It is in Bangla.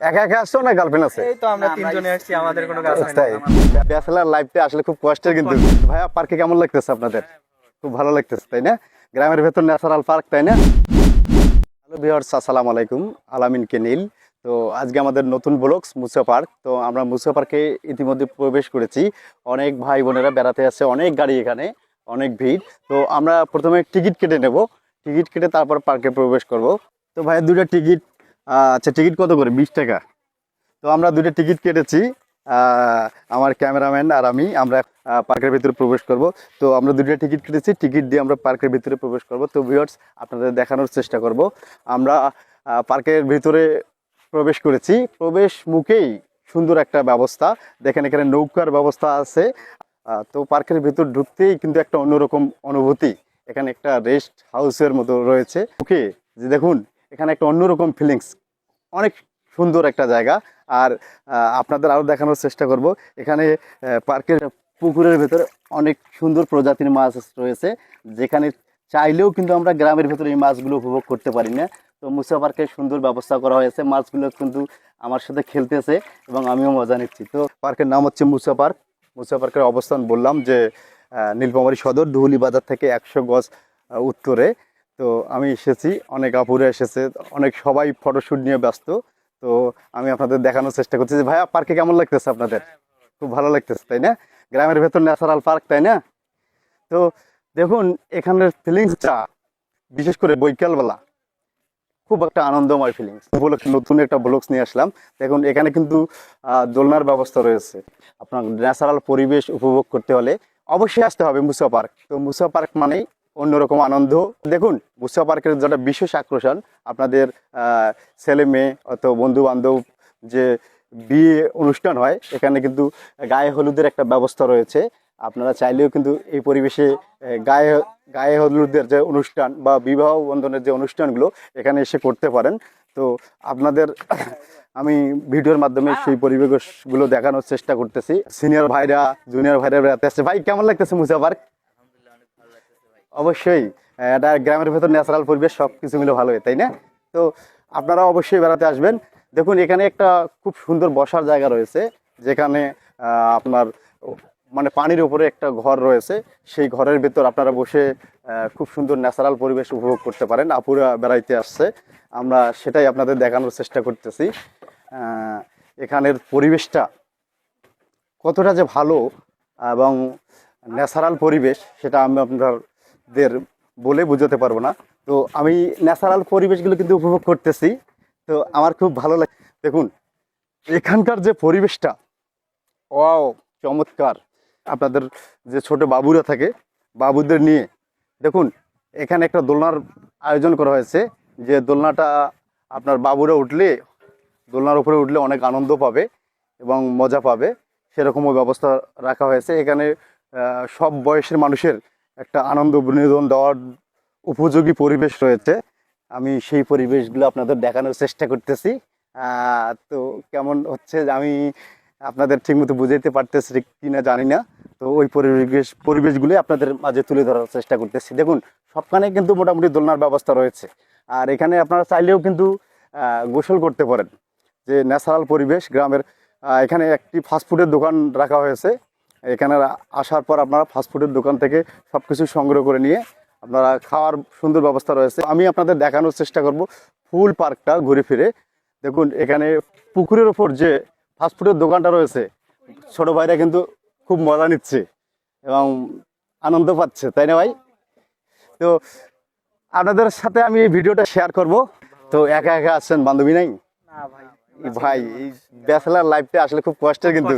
একা একা আসছো না গার্লফ্রেন্ড আছে? এই তো আমরা তিনজনে আসছি, আমাদের কোনো গার্লফ্রেন্ড তাই নেই। ব্যাচেলার লাইফটা আসলে খুব কষ্টের, কিন্তু ভাইয়া পার্কে কেমন লাগতেছে আপনাদের? খুব ভালো লাগতেছে তাই না? গ্রামের ভেতর ন্যাচারাল পার্ক তাই না? হ্যালো ভিউয়ার্স, আসসালামু আলাইকুম। আলামিন কে নীল। তো আজকে আমাদের নতুন ব্লগস মুসা পার্ক। তো আমরা মুসা পার্কে ইতিমধ্যে প্রবেশ করেছি। অনেক ভাই বোনেরা বেড়াতে আসছে, অনেক গাড়ি এখানে, অনেক ভিড়। তো আমরা প্রথমে টিকিট কেটে নেব, টিকিট কেটে তারপর পার্কে প্রবেশ করব। তো ভাইয়া দুইটা টিকিট, আচ্ছা টিকিট কত করে? 20 টাকা। তো আমরা দুইটা টিকিট কেটেছি, আমার ক্যামেরাম্যান আর আমরা পার্কের ভিতরে প্রবেশ করব। তো আমরা দুইটা টিকিট কেটেছি, টিকিট দিয়ে আমরা পার্কের ভিতরে প্রবেশ করব। তো ভিউয়ার্স, আপনাদের দেখানোর চেষ্টা করব। আমরা পার্কের ভিতরে প্রবেশ করেছি। প্রবেশ মুখেই সুন্দর একটা ব্যবস্থা, দেখেন এখানে নৌকার ব্যবস্থা আছে। তো পার্কের ভিতর ঢুকতেই কিন্তু একটা অন্যরকম অনুভূতি। এখানে একটা রেস্ট হাউসের মতো রয়েছে মুখে, যে দেখুন এখানে একটা অন্যরকম ফিলিংস, অনেক সুন্দর একটা জায়গা। আর আপনাদের আরও দেখানোর চেষ্টা করব। এখানে পার্কের পুকুরের ভেতরে অনেক সুন্দর প্রজাতির মাছ রয়েছে, যেখানে চাইলেও কিন্তু আমরা গ্রামের ভেতরে এই মাছগুলো উপভোগ করতে পারি না। তো মুসা পার্কে সুন্দর ব্যবস্থা করা হয়েছে, মাছগুলো কিন্তু আমার সাথে খেলতেছে এবং আমিও মজা নিচ্ছি। তো পার্কের নাম হচ্ছে মুসা পার্ক। মুসা পার্কের অবস্থান বললাম যে নীলফামারী সদর দুহুলি বাজার থেকে 100 গজ উত্তরে। তো আমি এসেছি, অনেক আপুরে এসেছে, অনেক সবাই ফটোশ্যুট নিয়ে ব্যস্ত। তো আমি আপনাদের দেখানোর চেষ্টা করছি যে ভাইয়া পার্কে কেমন লাগতেছে আপনাদের? খুব ভালো লাগতেছে তাই না? গ্রামের ভেতর ন্যাচারাল পার্ক তাই না? তো দেখুন এখানের ফিলিংসটা, বিশেষ করে বৈকালবেলা খুব একটা আনন্দময় ফিলিংস। উপলক্ষে নতুন একটা ব্লগস নিয়ে আসলাম। দেখুন এখানে কিন্তু দোলনার ব্যবস্থা রয়েছে। আপনার ন্যাচারাল পরিবেশ উপভোগ করতে হলে অবশ্যই আসতে হবে মুসা পার্ক। তো মুসা পার্ক মানেই অন্যরকম আনন্দ। দেখুন মুসা পার্কের যেটা বিশেষ আকর্ষণ, আপনাদের ছেলে মেয়ে অথবা বন্ধু বান্ধব যে বিয়ে অনুষ্ঠান হয়, এখানে কিন্তু গায়ে হলুদের একটা ব্যবস্থা রয়েছে। আপনারা চাইলেও কিন্তু এই পরিবেশে গায়ে গায়ে হলুদের যে অনুষ্ঠান বা বিবাহ বন্ধনের যে অনুষ্ঠানগুলো এখানে এসে করতে পারেন। তো আপনাদের আমি ভিডিওর মাধ্যমে সেই পরিবেশগুলো দেখানোর চেষ্টা করতেছি। সিনিয়র ভাইরা জুনিয়র ভাইরা বেড়াতে আসছে। ভাই কেমন লাগতেছে মুসা পার্ক? অবশ্যই এটা গ্রামের ভেতর ন্যাচারাল পরিবেশ, সব কিছু মিলে ভালো হয় তাই না? তো আপনারা অবশ্যই বেড়াতে আসবেন। দেখুন এখানে একটা খুব সুন্দর বসার জায়গা রয়েছে, যেখানে আপনার মানে পানির উপরে একটা ঘর রয়েছে। সেই ঘরের ভেতর আপনারা বসে খুব সুন্দর ন্যাচারাল পরিবেশ উপভোগ করতে পারেন। আপুরা বেড়াইতে আসছে, আমরা সেটাই আপনাদের দেখানোর চেষ্টা করতেছি। এখানের পরিবেশটা কতটা যে ভালো এবং ন্যাচারাল পরিবেশ, সেটা আমি আপনাদের বলে বোঝাতে পারবো না। তো আমি ন্যাচারাল পরিবেশগুলো কিন্তু উপভোগ করতেছি। তো আমার খুব ভালো লাগে। দেখুন এখানকার যে পরিবেশটা, ওয়াও, চমৎকার। আপনাদের যে ছোট বাবুরা থাকে, বাবুদের নিয়ে দেখুন এখানে একটা দোলনার আয়োজন করা হয়েছে, যে দোলনাটা আপনার বাবুরা উঠলে, দোলনার উপরে উঠলে অনেক আনন্দ পাবে এবং মজা পাবে, সেরকমও ব্যবস্থা রাখা হয়েছে। এখানে সব বয়সের মানুষের একটা আনন্দ বিনোদন দেওয়ার উপযোগী পরিবেশ রয়েছে। আমি সেই পরিবেশগুলো আপনাদের দেখানোর চেষ্টা করতেছি। তো কেমন হচ্ছে আমি আপনাদের ঠিকমতো বুঝাইতে পারতেছি কিনা জানি না। তো ওই পরিবেশগুলি আপনাদের মাঝে তুলে ধরার চেষ্টা করতেছি। দেখুন সবখানে কিন্তু মোটামুটি দোলনার ব্যবস্থা রয়েছে। আর এখানে আপনারা চাইলেও কিন্তু গোসল করতে পারেন, যে ন্যাচারাল পরিবেশ গ্রামের। এখানে একটি ফাস্টফুডের দোকান রাখা হয়েছে। এখানে আসার পর আপনারা ফাস্টফুডের দোকান থেকে সব কিছু সংগ্রহ করে নিয়ে আপনারা খাওয়ার সুন্দর ব্যবস্থা রয়েছে। আমি আপনাদের দেখানোর চেষ্টা করব ফুল পার্কটা ঘুরে ফিরে। দেখুন এখানে পুকুরের ওপর যে ফাস্টফুডের দোকানটা রয়েছে, ছোট ভাইরা কিন্তু খুব মজা নিচ্ছে এবং আনন্দ পাচ্ছে তাই না ভাই? তো আপনাদের সাথে আমি এই ভিডিওটা শেয়ার করব। তো একা একা আসছেন, বান্ধবী নাই? না ভাই, ভাই এই ব্যাচেলার লাইফটা আসলে খুব কষ্টের, কিন্তু